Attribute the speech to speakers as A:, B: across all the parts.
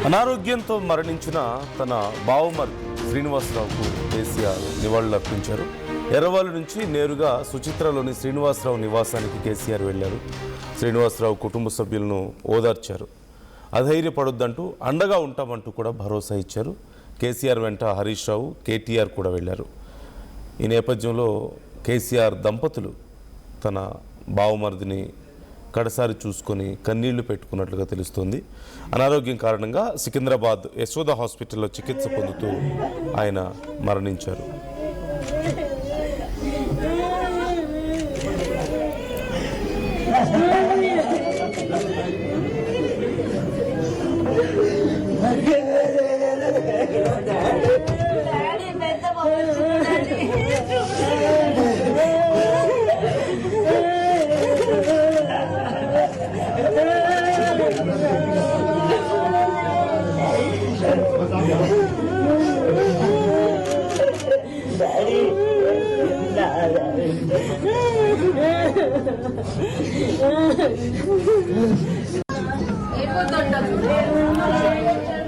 A: అనారోగ్యంతో మరణించిన తన బావమర్ది శ్రీనివాసరావుకు కేసీఆర్ నివాళులర్పించారు. ఎర్రవల్లి నుంచి నేరుగా సుచిత్రలోని శ్రీనివాసరావు నివాసానికి కేసీఆర్ వెళ్లారు. శ్రీనివాసరావు కుటుంబ సభ్యులను ఓదార్చారు. అధైర్యపడొద్దంటూ అండగా ఉంటామంటూ కూడా భరోసా ఇచ్చారు. కేసీఆర్ వెంట హరీష్ రావు, కేటీఆర్ కూడా వెళ్లారు. ఈ నేపథ్యంలో కేసీఆర్ దంపతులు తన బావమర్దిని కడసారి చూసుకొని కన్నీళ్లు పెట్టుకున్నట్లుగా తెలుస్తుంది. అనారోగ్యం కారణంగా సికింద్రాబాద్ యశోద హాస్పిటల్లో చికిత్స పొందుతూ ఆయన మరణించారు.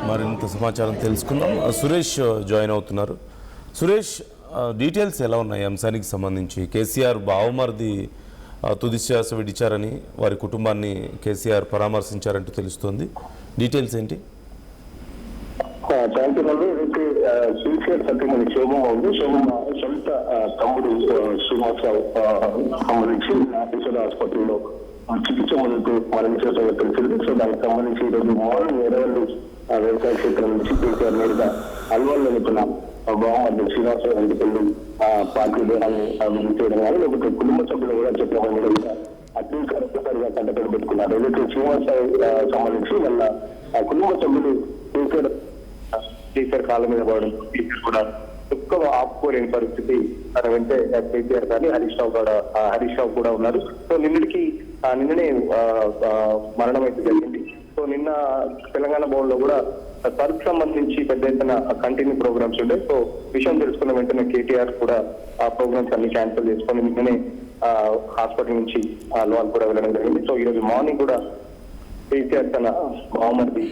A: మరింత సమాచారం తెలుసుకుందాం. సురేష్ జాయిన్ అవుతున్నారు. సురేష్, డీటెయిల్స్ ఎలా ఉన్నాయి అంశానికి సంబంధించి? కేసీఆర్ బావమర్ది తుది శ్వాస విడిచారని వారి కుటుంబాన్ని కేసీఆర్ పరామర్శించారంటూ తెలుస్తోంది. డీటెయిల్స్ ఏంటి?
B: కేసీఆర్ సత్యమని శోభమ్మ ఉంది. శోభమ్మ సొంత తమ్ముడు శ్రీనివాసరావు సంబంధించి యశోద హాస్పిటల్లో చికిత్స మొదలుతూ మరణించడం తెలిసింది. సో దానికి సంబంధించి ఈరోజు మార్నింగ్ ఎర్రవల్లి వ్యవసాయ క్షేత్రం నుంచి కేసీఆర్ నేరుగా అల్వాల్లో నింపిన బావమర్ది శ్రీనివాసరావు ఇంటికి వెళ్ళి పార్టీ దేహాన్ని చేయడం కానీ లేకపోతే కుటుంబ సభ్యులు కూడా చెప్పడం కూడా అత్యంత ఒక్కసారిగా కంటపడి పెట్టుకున్నారు. ఏదైతే శ్రీనివాసరావు సంబంధించి వాళ్ళ కుటుంబ సభ్యులు కేసీఆర్ కాళ్ళ మీద పడడం, కేసీఆర్ కూడా ఎక్కువ ఆపుకోలేని పరిస్థితి. తన వెంటే కేసీఆర్ కానీ హరీష్ రావు కూడా ఉన్నారు. సో నిన్ననే మరణం అయితే జరిగింది. సో నిన్న తెలంగాణ భవన్ లో కూడా సర్క్ సంబంధించి పెద్ద ఎత్తున కంటిన్యూ ప్రోగ్రామ్స్ ఉండే. సో విషయం తెలుసుకున్న వెంటనే కేటీఆర్ కూడా ఆ ప్రోగ్రామ్స్ అన్ని క్యాన్సిల్ చేసుకొని నిన్ననే హాస్పిటల్ నుంచి లోన్ కూడా వెళ్ళడం జరిగింది. సో ఈరోజు మార్నింగ్ కూడా కేసీఆర్ తన బావమర్ది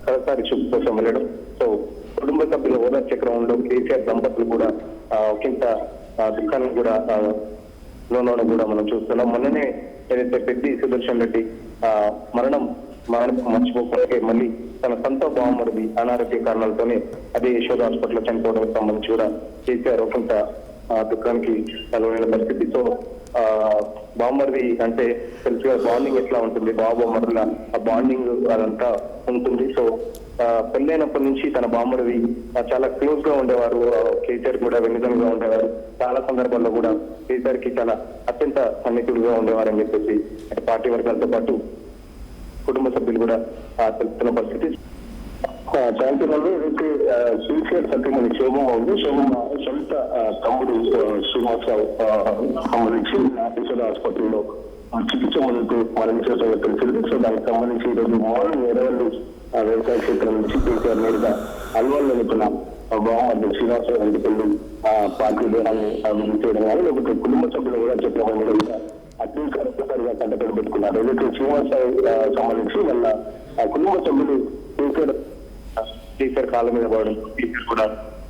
B: సరసారి చూపు కోసం వెళ్ళడం. సో కుటుంబ సభ్యుల ఓదార్చే క్రమంలో కేసీఆర్ దంపతులు కూడా ఒకంత దుఃఖాన్ని కూడా లోనవడం కూడా మనం చూస్తున్నాం. మొన్ననే ఏదైతే పెద్ది సుదర్శన్ రెడ్డి మరణం మర్చిపోకపోతే మళ్ళీ తన సొంత బావమరిది అనారోగ్య కారణాలతోనే అదే యశోద హాస్పిటల్లో చనిపోవడానికి సంబంధించి కూడా కేసీఆర్ ఒకంత దుఃఖానికి లోనైన పరిస్థితి. సో బావమరిది అంటే తెలుసుగా బాండింగ్ ఎట్లా ఉంటుంది, బావమరుల ఆ బాండింగ్ అదంతా ఉంటుంది. సో పెళ్ళైనప్పటి నుంచి తన బావమరిది చాలా క్లోజ్ గా ఉండేవారు. కేసీఆర్ కూడా వెన్నుదన్నుగా ఉండేవారు. చాలా సందర్భాల్లో కూడా కేసీఆర్ కి చాలా అత్యంత సన్నిహితుడుగా ఉండేవారు అని చెప్పేసి పార్టీ వర్గాలతో పాటు కుటుంబ సభ్యులు కూడా తెలుస్తున్న పరిస్థితి. చాంపియన్లో ఏదైతే కేసీఆర్ సత్యమని శోభమ్మ ఉంది. శోభమ్మ సొంత తమ్ముడు శ్రీనివాసరావు సంబంధించి యశోద హాస్పిటల్లో చికిత్స మొదలుతూ మరణించడం తెలిసింది. సో దానికి సంబంధించి ఈరోజు మార్నింగ్ ఎర్రవల్లి వ్యవసాయ క్షేత్రం నుంచి కేసీఆర్ నేరుగా అల్వాల్లో నింపిన బావమర్ది శ్రీనివాసరావు ఇంటికి వెళ్ళి పార్టీ దేహాన్ని చేయడం కానీ లేకపోతే కుటుంబ సభ్యులు కూడా చెప్పడం కూడా అత్యంత ఒక్కసారిగా కంటపడి పెట్టుకున్నారు. ఏదైతే శ్రీనివాసరావు సంబంధించి వాళ్ళ కుటుంబ సభ్యులు కేసీఆర్ కాళ్ళ మీద పడడం, కేసీఆర్ కూడా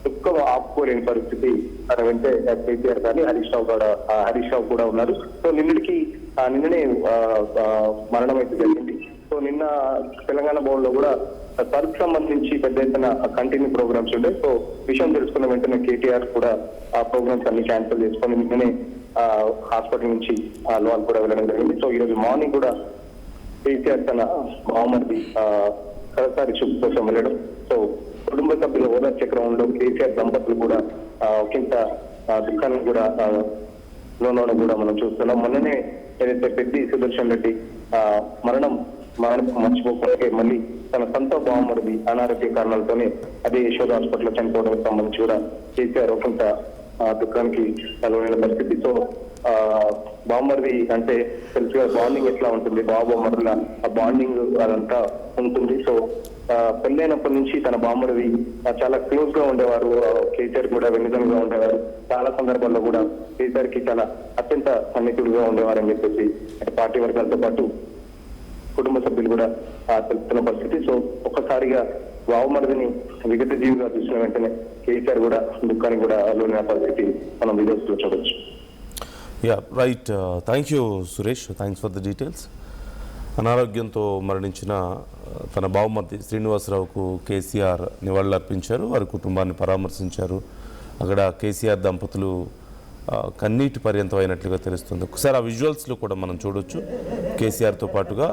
B: ఎక్కువ ఆపుకోలేని పరిస్థితి. తన వెంటే కేసీఆర్ కానీ హరీష్ రావు కూడా ఉన్నారు. సో నిన్ననే మరణం అయితే జరిగింది. సో నిన్న తెలంగాణ భవన్ లో కూడా సర్క్ సంబంధించి పెద్ద ఎత్తున కంటిన్యూ ప్రోగ్రామ్స్ ఉండే. సో విషయం తెలుసుకున్న వెంటనే కేటీఆర్ కూడా ఆ ప్రోగ్రామ్స్ అన్ని క్యాన్సిల్ చేసుకొని నిన్ననే హాస్పిటల్ నుంచి లోన్ కూడా వెళ్ళడం జరిగింది. సో ఈరోజు మార్నింగ్ కూడా కేసీఆర్ తన బావమర్ది సరసారి చూపు కోసం వెళ్ళడం. సో కుటుంబ సభ్యుల ఓదార్చే క్రమంలో కేసీఆర్ దంపతులు కూడా ఒకంత దుఃఖాన్ని కూడా లోనవడం కూడా మనం చూస్తున్నాం. మొన్ననే ఏదైతే పెద్ది సుదర్శన్ రెడ్డి మరణం మర్చిపోకపోతే మళ్ళీ తన సొంత బావమరిది అనారోగ్య కారణాలతోనే అదే యశోద హాస్పిటల్లో చనిపోవడానికి సంబంధించి కూడా కేసీఆర్ ఒకంత దుఃఖానికి లోనైన పరిస్థితి. సో బావమరిది అంటే తెలుసుగా బాండింగ్ ఎట్లా ఉంటుంది, బావమరుల ఆ బాండింగ్ అదంతా ఉంటుంది. సో పెళ్ళైనప్పటి నుంచి తన బావమరిది చాలా క్లోజ్ గా ఉండేవారు. కేసీఆర్ కూడా వెన్నుదన్నుగా ఉండేవారు. చాలా సందర్భాల్లో కూడా కేసీఆర్ కి చాలా అత్యంత సన్నిహితుడుగా ఉండేవారు అని చెప్పేసి పార్టీ వర్గాలతో పాటు కుటుంబ సభ్యులు కూడా తెలుపుతున్న పరిస్థితి. సో ఒక్కసారిగా బావమరిదిని విగత జీవిగా చూసిన వెంటనే కేసీఆర్ కూడా దుఃఖానికి కూడా లోన పరిస్థితి మనం వీడియోస్ లో చూడొచ్చు.
A: Yeah right, thank you Suresh, thanks for the details. అనారోగ్యంతో మరణించిన తన బావమరిది శ్రీనివాసరావుకు కేసీఆర్ నివాళులర్పించారు, వారి కుటుంబాన్ని పరామర్శించారు. అక్కడ కేసీఆర్ దంపతులు కన్నీటి పర్యంతం అయినట్లుగా తెలుస్తుంది. ఒకసారి ఆ విజువల్స్లో కూడా మనం చూడొచ్చు. కేసీఆర్తో పాటుగా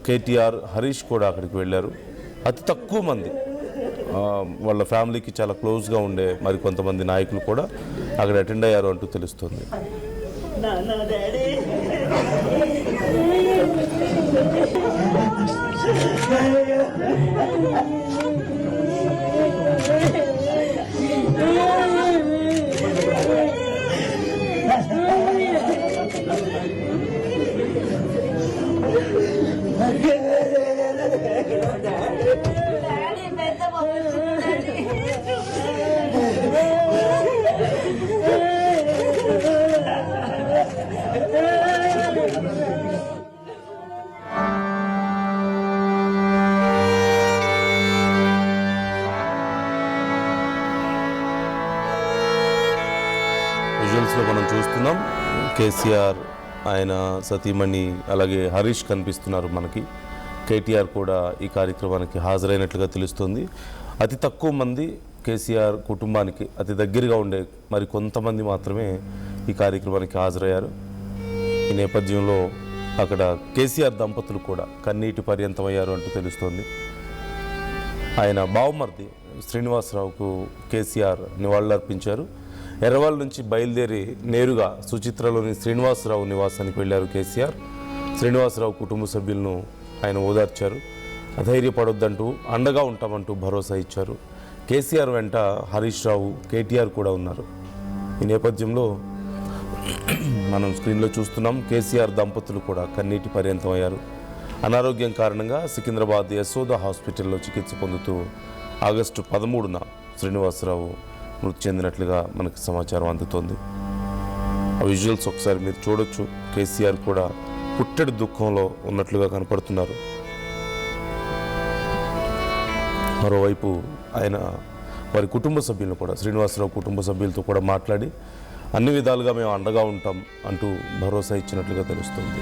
A: కేటీఆర్, హరీష్ కూడా అక్కడికి వెళ్ళారు. అతి తక్కువ మంది వాళ్ళ ఫ్యామిలీకి చాలా క్లోజ్గా ఉండే మరి కొంతమంది నాయకులు కూడా అక్కడ అటెండ్ అయ్యారు అంటూ తెలుస్తుంది. విజువల్స్లో మనం చూస్తున్నాం కేసీఆర్, ఆయన సతీమణి అలాగే హరీష్ కనిపిస్తున్నారు మనకి. కేటీఆర్ కూడా ఈ కార్యక్రమానికి హాజరైనట్లుగా తెలుస్తుంది. అతి తక్కువ మంది కేసీఆర్ కుటుంబానికి అతి దగ్గరగా ఉండే మరి కొంతమంది మాత్రమే ఈ కార్యక్రమానికి హాజరయ్యారు. ఈ నేపథ్యంలో అక్కడ కేసీఆర్ దంపతులు కూడా కన్నీటి పర్యంతమయ్యారు అంటూ తెలుస్తోంది. ఆయన బావమరిది శ్రీనివాసరావుకు కేసీఆర్ నివాళులర్పించారు. ఎర్రవల్లి నుంచి బయలుదేరి నేరుగా సుచిత్రలోని శ్రీనివాసరావు నివాసానికి వెళ్ళారు కేసీఆర్. శ్రీనివాసరావు కుటుంబ సభ్యులను ఆయన ఓదార్చారు. అధైర్యపడొద్దంటూ అండగా ఉంటామంటూ భరోసా ఇచ్చారు. కేసీఆర్ వెంట హరీష్ రావు, కేటీఆర్ కూడా ఉన్నారు. ఈ నేపథ్యంలో మనం స్క్రీన్లో చూస్తున్నాం కేసీఆర్ దంపతులు కూడా కన్నీటి పర్యంతం అయ్యారు. అనారోగ్యం కారణంగా సికింద్రాబాద్ యశోద హాస్పిటల్లో చికిత్స పొందుతూ ఆగస్టు 13న శ్రీనివాసరావు మృతి చెందినట్లుగా మనకు సమాచారం అందుతోంది. ఆ విజువల్స్ ఒకసారి మీరు చూడొచ్చు. కేసీఆర్ కూడా పుట్టెడు దుఃఖంలో ఉన్నట్లుగా కనపడుతున్నారు. మరోవైపు ఆయన వారి కుటుంబ సభ్యులను కూడా, శ్రీనివాసరావు కుటుంబ సభ్యులతో కూడా మాట్లాడి అన్ని విధాలుగా మేము అండగా ఉంటాం అంటూ భరోసా ఇచ్చినట్లుగా తెలుస్తుంది.